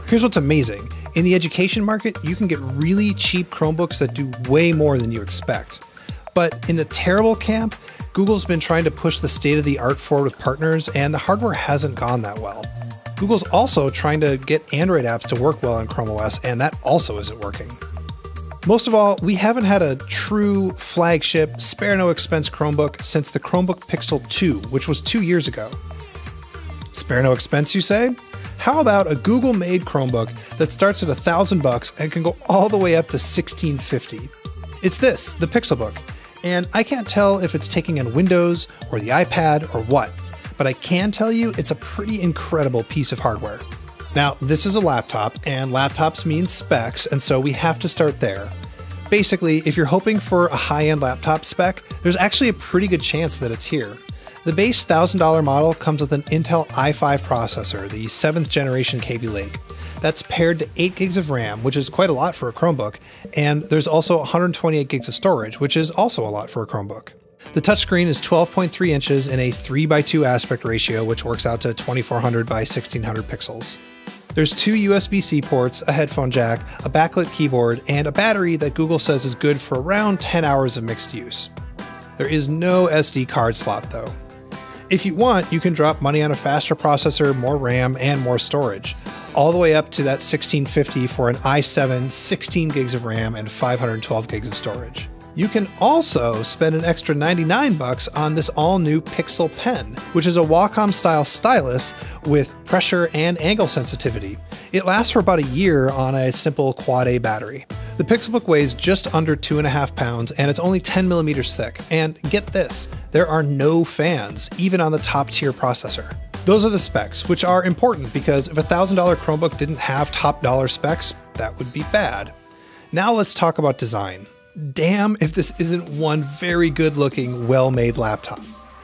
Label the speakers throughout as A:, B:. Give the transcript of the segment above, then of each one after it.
A: Here's what's amazing. In the education market, you can get really cheap Chromebooks that do way more than you expect. But in the terrible camp, Google's been trying to push the state-of-the-art forward with partners, and the hardware hasn't gone that well. Google's also trying to get Android apps to work well on Chrome OS, and that also isn't working. Most of all, we haven't had a true flagship, spare-no-expense Chromebook since the Chromebook Pixel 2, which was 2 years ago. Spare no expense, you say? How about a Google-made Chromebook that starts at $1,000 and can go all the way up to $1,650? It's this, the Pixelbook, and I can't tell if it's taking on Windows or the iPad or what, but I can tell you it's a pretty incredible piece of hardware. Now, this is a laptop, and laptops mean specs, and so we have to start there. Basically, if you're hoping for a high-end laptop spec, there's actually a pretty good chance that it's here. The base $1,000 model comes with an Intel i5 processor, the 7th generation Kaby Lake. That's paired to 8 gigs of RAM, which is quite a lot for a Chromebook, and there's also 128 gigs of storage, which is also a lot for a Chromebook. The touchscreen is 12.3 inches in a 3:2 aspect ratio, which works out to 2400 by 1600 pixels. There's 2 USB-C ports, a headphone jack, a backlit keyboard, and a battery that Google says is good for around 10 hours of mixed use. There is no SD card slot though. If you want, you can drop money on a faster processor, more RAM, and more storage, all the way up to that $1,650 for an i7, 16 gigs of RAM, and 512 gigs of storage. You can also spend an extra $99 on this all-new Pixel Pen, which is a Wacom-style stylus with pressure and angle sensitivity. It lasts for about a year on a simple Quad-A battery. The Pixelbook weighs just under 2.5 pounds, and it's only 10 millimeters thick. And get this, there are no fans, even on the top-tier processor. Those are the specs, which are important because if a $1,000 Chromebook didn't have top-dollar specs, that would be bad. Now let's talk about design. Damn if this isn't one very good-looking, well-made laptop.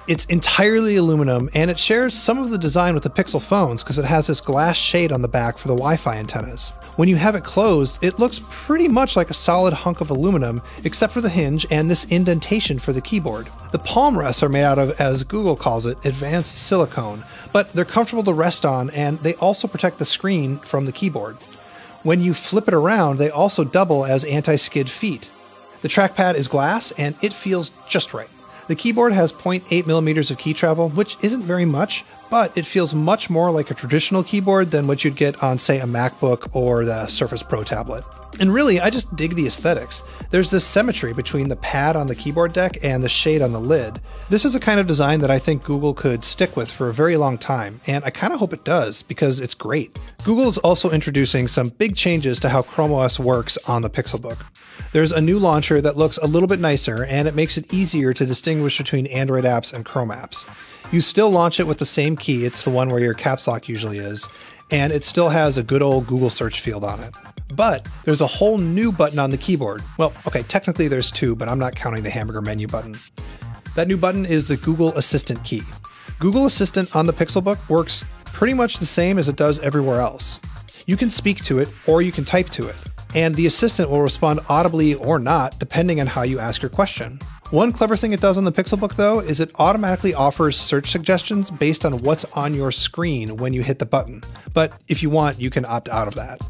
A: It's entirely aluminum, and it shares some of the design with the Pixel phones because it has this glass shade on the back for the Wi-Fi antennas. When you have it closed, it looks pretty much like a solid hunk of aluminum, except for the hinge and this indentation for the keyboard. The palm rests are made out of, as Google calls it, advanced silicone, but they're comfortable to rest on, and they also protect the screen from the keyboard. When you flip it around, they also double as anti-skid feet. The trackpad is glass, and it feels just right. The keyboard has 0.8 millimeters of key travel, which isn't very much, but it feels much more like a traditional keyboard than what you'd get on, say, a MacBook or the Surface Pro tablet. And really, I just dig the aesthetics. There's this symmetry between the pad on the keyboard deck and the shade on the lid. This is a kind of design that I think Google could stick with for a very long time, and I kind of hope it does because it's great. Google is also introducing some big changes to how Chrome OS works on the Pixelbook. There's a new launcher that looks a little bit nicer, and it makes it easier to distinguish between Android apps and Chrome apps. You still launch it with the same key, it's the one where your caps lock usually is, and it still has a good old Google search field on it. But there's a whole new button on the keyboard. Well, okay, technically there's 2, but I'm not counting the hamburger menu button. That new button is the Google Assistant key. Google Assistant on the Pixelbook works pretty much the same as it does everywhere else. You can speak to it, or you can type to it, and the assistant will respond audibly or not, depending on how you ask your question. One clever thing it does on the Pixelbook, though, is it automatically offers search suggestions based on what's on your screen when you hit the button. But if you want, you can opt out of that.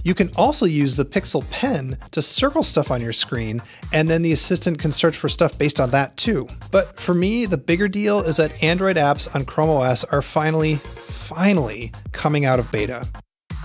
A: You can also use the Pixel Pen to circle stuff on your screen, and then the assistant can search for stuff based on that too. But for me, the bigger deal is that Android apps on Chrome OS are finally coming out of beta.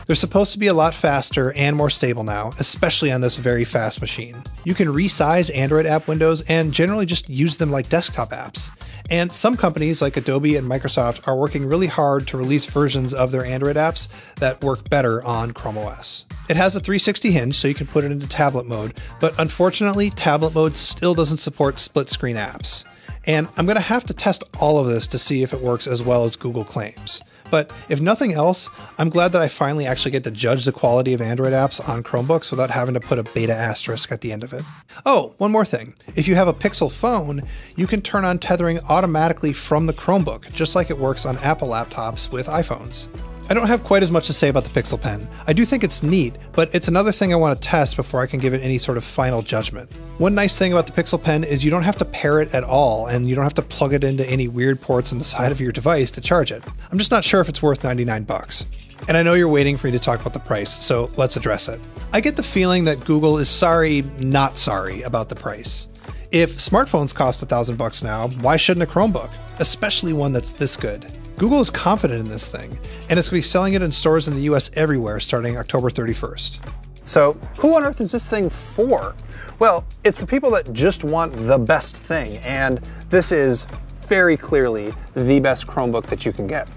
A: They're supposed to be a lot faster and more stable now, especially on this very fast machine. You can resize Android app windows and generally just use them like desktop apps. And some companies like Adobe and Microsoft are working really hard to release versions of their Android apps that work better on Chrome OS. It has a 360 hinge, so you can put it into tablet mode, but unfortunately, tablet mode still doesn't support split screen apps. And I'm going to have to test all of this to see if it works as well as Google claims. But if nothing else, I'm glad that I finally actually get to judge the quality of Android apps on Chromebooks without having to put a beta asterisk at the end of it. Oh, one more thing. If you have a Pixel phone, you can turn on tethering automatically from the Chromebook, just like it works on Apple laptops with iPhones. I don't have quite as much to say about the Pixel Pen. I do think it's neat, but it's another thing I want to test before I can give it any sort of final judgment. One nice thing about the Pixel Pen is you don't have to pair it at all, and you don't have to plug it into any weird ports on the side of your device to charge it. I'm just not sure if it's worth 99 bucks. And I know you're waiting for me to talk about the price, so let's address it. I get the feeling that Google is sorry, not sorry about the price. If smartphones cost $1,000 now, why shouldn't a Chromebook? Especially one that's this good. Google is confident in this thing, and it's going to be selling it in stores in the US everywhere starting October 31st.
B: So, who on earth is this thing for? Well, it's for people that just want the best thing, and this is very clearly the best Chromebook that you can get.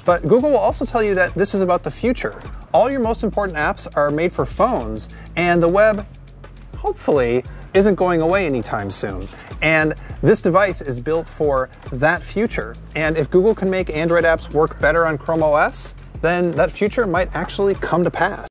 B: But Google will also tell you that this is about the future. All your most important apps are made for phones, and the web, hopefully, isn't going away anytime soon. And this device is built for that future. And if Google can make Android apps work better on Chrome OS, then that future might actually come to pass.